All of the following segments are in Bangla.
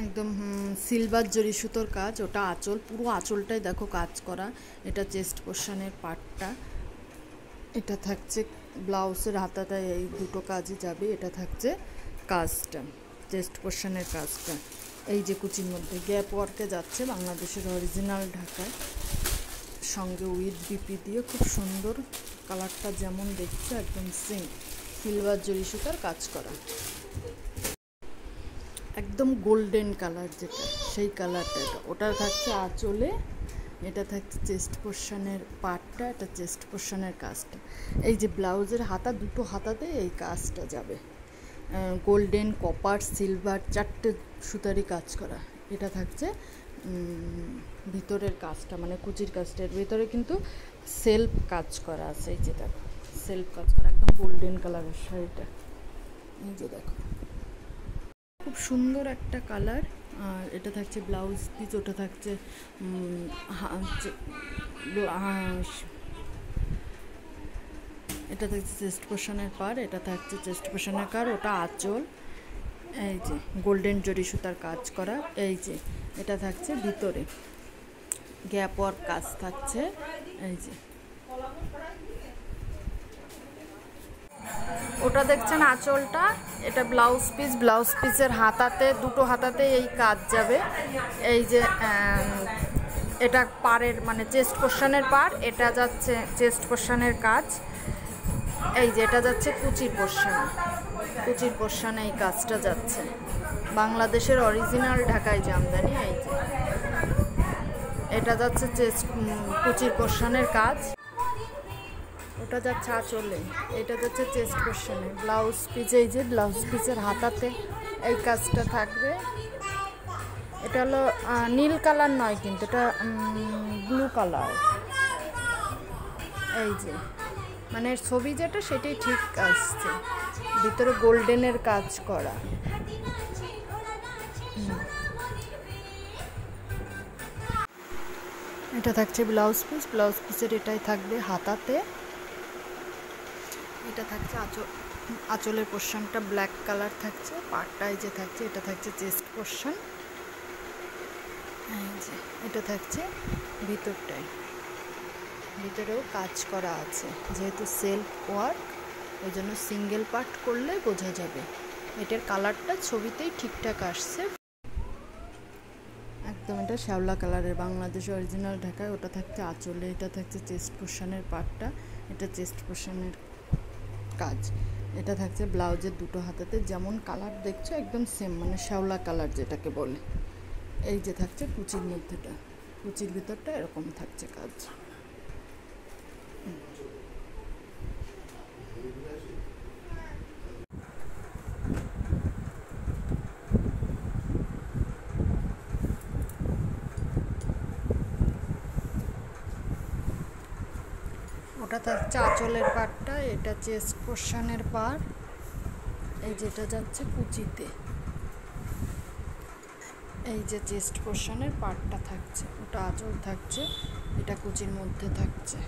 একদম সিলভার জরি সুতোর কাজ, ওটা আঁচল, পুরো আঁচলটাই দেখো কাজ করা। এটা চেস্ট পোর্শনের পার্টটা, এটা থাকছে ব্লাউজের হাতাটা, এই দুটো কাজই যাবে। এটা থাকছে কাজটা, চেস্ট পোর্শনের কাজটা। এই যে কুচির মধ্যে গ্যাপ ওয়ার্কে যাচ্ছে, বাংলাদেশের অরিজিনাল ঢাকায়, সঙ্গে উইথ বিপি দিয়ে খুব সুন্দর। কালারটা যেমন দেখছে একদম সেম সিলভার জরি সুতার কাজ করা, একদম গোল্ডেন কালার যেটা, সেই কালারটা। এটা ওটা থাকছে আঁচলে, এটা থাকছে চেস্ট পোর্শনের পার্টটা, এটা চেস্ট পোর্শনের কাজটা। এই যে ব্লাউজের হাতা, দুটো হাতাতে এই কাজটা যাবে, গোল্ডেন, কপার, সিলভার, চারটে সুতারি কাজ করা। এটা থাকছে ভিতরের কাজটা, মানে কুচির কাজটা। এর ভিতরে কিন্তু সেলফ কাজ করা আছে, এই যে দেখো সেলফ কাজ করা, একদম গোল্ডেন কালারের শাড়িটা। এই যে দেখো খুব সুন্দর একটা কালার। আর এটা থাকছে ব্লাউজ পিস, ওটা থাকছে এটা থাকছে চেস্ট পোর্শনের পার, এটা থাকছে চেস্ট পোর্শনের কার, ওটা আঁচল। এই যে গোল্ডেন জরি সুতার কাজ করা। এই যে এটা থাকছে ভিতরে গ্যাপ ওয়ার্ক কাজ থাকছে। এই যে ওটা দেখছেন আঁচলটা, এটা ব্লাউজ পিস, ব্লাউজ পিসের হাতাতে, দুটো হাতাতে এই কাজ যাবে। এই যে এটা পাড়ের মানে চেস্ট পোর্শনের পাড়, এটা যাচ্ছে চেস্ট পোর্শনের কাজ। এই যে এটা যাচ্ছে কুচির পোর্শনে, কুচির পোর্শনে এই কাজটা যাচ্ছে, বাংলাদেশের অরিজিনাল ঢাকায় জামদানি। এই যে এটা যাচ্ছে চেস্ট কুচির পোর্শনের কাজ, ওটা যাচ্ছে আঁচলে, এটা যাচ্ছে চেস্ট পোর্শনে। ব্লাউজ পিস, এই যে ব্লাউজ পিসের হাতাতে এই কাজটা থাকবে। এটা হলো নীল কালার নয় কিন্তু, এটা ব্লু কালার। এই যে মানে ছবি যেটা সেটাই ঠিক আসছে, ভিতরে গোল্ডেনের কাজ করা। এটা থাকছে ব্লাউজ পিস, ব্লাউজ পিসের এটাই থাকবে হাতাতে। এটা থাকছে আঁচলের পোর্শনটা ব্ল্যাক কালার থাকছে, পাড়টাই যে থাকছে এটা থাকছে চেস্ট পোর্শন। এই যে এটা থাকছে ভিতরটায়, ভিতরেও কাজ করা আছে, যেহেতু সেলফ ওয়ার্ক ওই জন্য সিঙ্গেল পার্ট করলে বোঝা যাবে। এটার কালারটা ছবিতেই ঠিকঠাক আসছে একদম। এটা শ্যাওলা কালারের, বাংলাদেশ অরিজিনাল ঢাকায়। ওটা থাকছে আঁচলে, এটা থাকছে চেস্ট পোর্শনের পার্টটা, এটা চেস্ট পোর্শনের কাজ। এটা থাকছে ব্লাউজের দুটো হাতাতে, যেমন কালার দেখছো একদম সেম, মানে শ্যাওলা কালার যেটাকে বলে। এই যে থাকছে কুচির মধ্যেটা, কুচির ভিতরটা এরকম থাকছে কাজ। ওটা থাকছে আঁচলের পাড়টা, এটা চেস্ট পোর্শনের পাড়। এই যেটা যাচ্ছে কুচিতে, এই যে চেস্ট পোর্শনের পার্টটা থাকছে, ওটা আঁচল থাকছে, এটা কুচির মধ্যে থাকছে।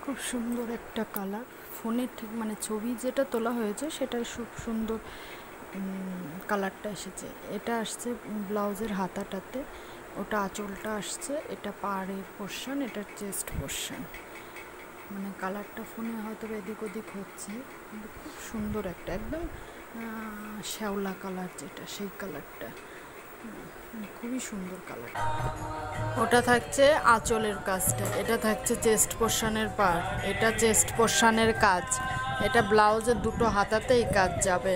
খুব সুন্দর একটা কালার, ফোনের ঠিক মানে ছবি যেটা তোলা হয়েছে সেটার খুব সুন্দর কালারটা এসেছে। এটা আসছে ব্লাউজের হাতাটাতে, ওটা আঁচলটা আসছে, এটা পাড়ের পোর্শন, এটা চেস্ট পোর্শন। মানে কালারটা ফোনে হয়তো এদিক ওদিক হচ্ছে, কিন্তু খুব সুন্দর একটা একদম শ্যাওলা কালার যেটা, সেই কালারটা খুবই সুন্দর কালার। ওটা থাকছে আঁচলের কাজটা, এটা থাকছে চেস্ট পোর্শনের পার্ট, এটা চেস্ট পোর্শনের কাজ, এটা ব্লাউজের দুটো হাতাতে এই কাজ যাবে।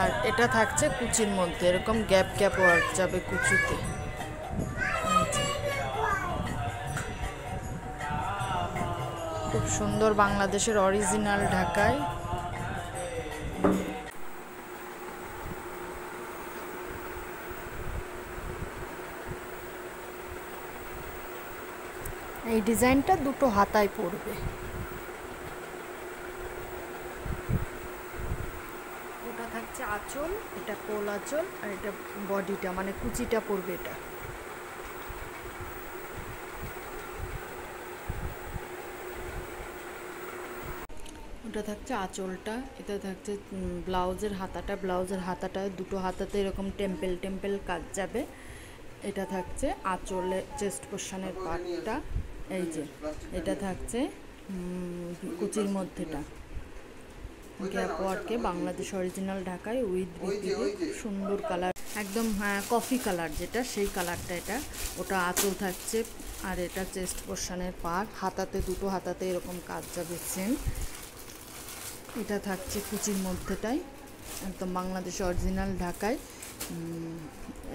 আর এটা থাকছে কুচির মধ্যে, এরকম গ্যাপ গ্যাপ ওয়ার্ক যাবে কুচিতে। খুব সুন্দর, বাংলাদেশের অরিজিনাল ঢাকায়। এই ডিজাইনটা দুটো হাতায় পড়বে। ওটা থাকছে আঁচল, এটা কোল আঁচল, আর এটা বডিটা মানে কুচিটা পড়বে এটা। ওটা থাকছে আঁচলটা, এটা থাকছে ব্লাউজের হাতাটা, ব্লাউজের হাতাটায় দুটো হাতাতে এরকম টেম্পেল টেম্পেল কাজ যাবে। এটা থাকছে আঁচলে চেস্ট পোর্শনের পার্টটা, এই যে এটা থাকছে কুচির মধ্যেটা গ্যাপ ওয়ার্কে বাংলাদেশ অরিজিনাল ঢাকায় উইথ বিপি, খুব সুন্দর কালার, একদম কফি কালার যেটা সেই কালারটা এটা। ওটা আঁচল থাকছে, আর এটা চেস্ট পোর্শনের পার্ট, হাতাতে দুটো হাতাতে এরকম কাজ যাবে সেম। এটা থাকছে কুচির মধ্যেটাই একদম বাংলাদেশ অরিজিনাল ঢাকায়,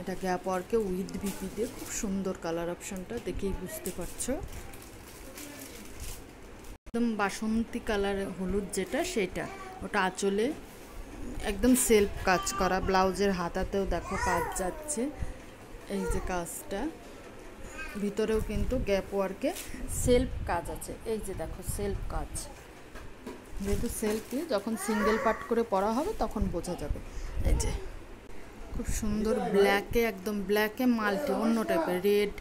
এটা গ্যাপ ওয়ার্কে উইথ বিপিতে, খুব সুন্দর কালার অপশনটা দেখেই বুঝতে পারছো। একদম বাসন্তী কালার হলুদ যেটা সেটা, ওটা আঁচলে একদম সেলফ কাজ করা, ব্লাউজের হাতাতেও দেখো কাজ যাচ্ছে, এই যে কাজটা ভিতরেও কিন্তু গ্যাপ ওয়ার্কে সেলফ কাজ আছে, এই যে দেখো সেলফ কাজ, যেহেতু সেলফি যখন সিঙ্গেল পার্ট করে পরা হবে তখন বোঝা যাবে। এই যে খুব সুন্দর ব্ল্যাকে, একদম ব্ল্যাকে মাল্টি অন্য টাইপের, রেড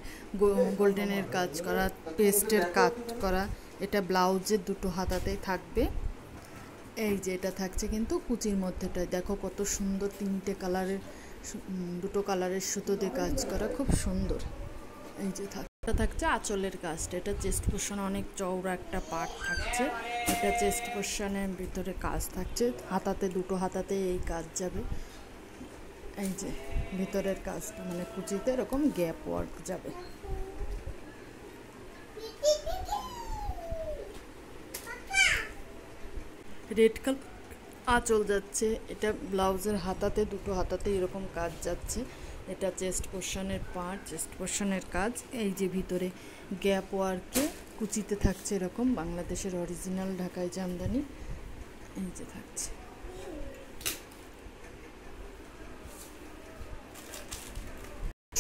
গোল্ডেনের কাজ করা, পেস্টের কাজ করা, এটা ব্লাউজের দুটো হাতাতেই থাকবে। এই যে এটা থাকছে কিন্তু কুচির মধ্যেটায়, দেখো কত সুন্দর, তিনটে কালারের, দুটো কালারের সুতো দিয়ে কাজ করা, খুব সুন্দর। এই যে এটা থাকছে আঁচলের কাজটা, এটা চেস্ট পোর্শনে অনেক চওড়া একটা পার্ট থাকছে, এটা চেস্ট পোর্শনের ভিতরে কাজ থাকছে, হাতাতে দুটো হাতাতে এই কাজ যাবে। এই যে ভিতরের কাজটা মানে কুচিতে এরকম গ্যাপ ওয়ার্ক যাবে। রেড কালার আঁচল যাচ্ছে, এটা ব্লাউজের হাতাতে দুটো হাতাতে এরকম কাজ যাচ্ছে, এটা চেস্ট পোর্শনের পার্ট, চেস্ট পোর্শনের কাজ। এই যে ভিতরে গ্যাপ ওয়ার্কে কুচিতে থাকছে এরকম বাংলাদেশের অরিজিনাল ঢাকাই জামদানি, এই যে থাকছে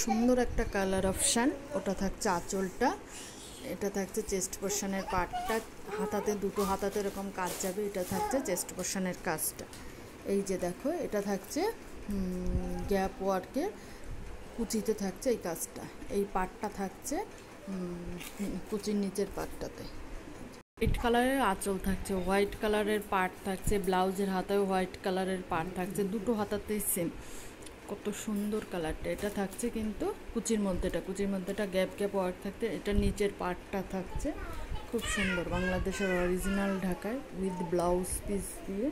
সুন্দর একটা কালার অপশান। ওটা থাকছে আঁচলটা, এটা থাকছে চেস্ট পোর্শনের পার্টটা, হাতাতে দুটো হাতাতে এরকম কাজ যাবে, এটা থাকছে চেস্ট পোর্শনের কাজটা। এই যে দেখো এটা থাকছে গ্যাপ ওয়ার্কের কুচিতে থাকছে এই কাজটা, এই পার্টটা থাকছে কুচির নিচের পার্টটাতে। হোয়াইট কালারের আঁচল থাকছে, হোয়াইট কালারের পার্ট থাকছে, ব্লাউজের হাতায় হোয়াইট কালারের পার্ট থাকছে, দুটো হাতাতেই সেম, কত সুন্দর কালারটা। এটা থাকছে কিন্তু কুচির মধ্যেটা, কুচির মধ্যেটা গ্যাপ গ্যাপ ওয়ার্ক থাকতে, এটা নিচের পার্টটা থাকছে খুব সুন্দর বাংলাদেশের অরিজিনাল ঢাকায় উইথ ব্লাউজ পিস দিয়ে।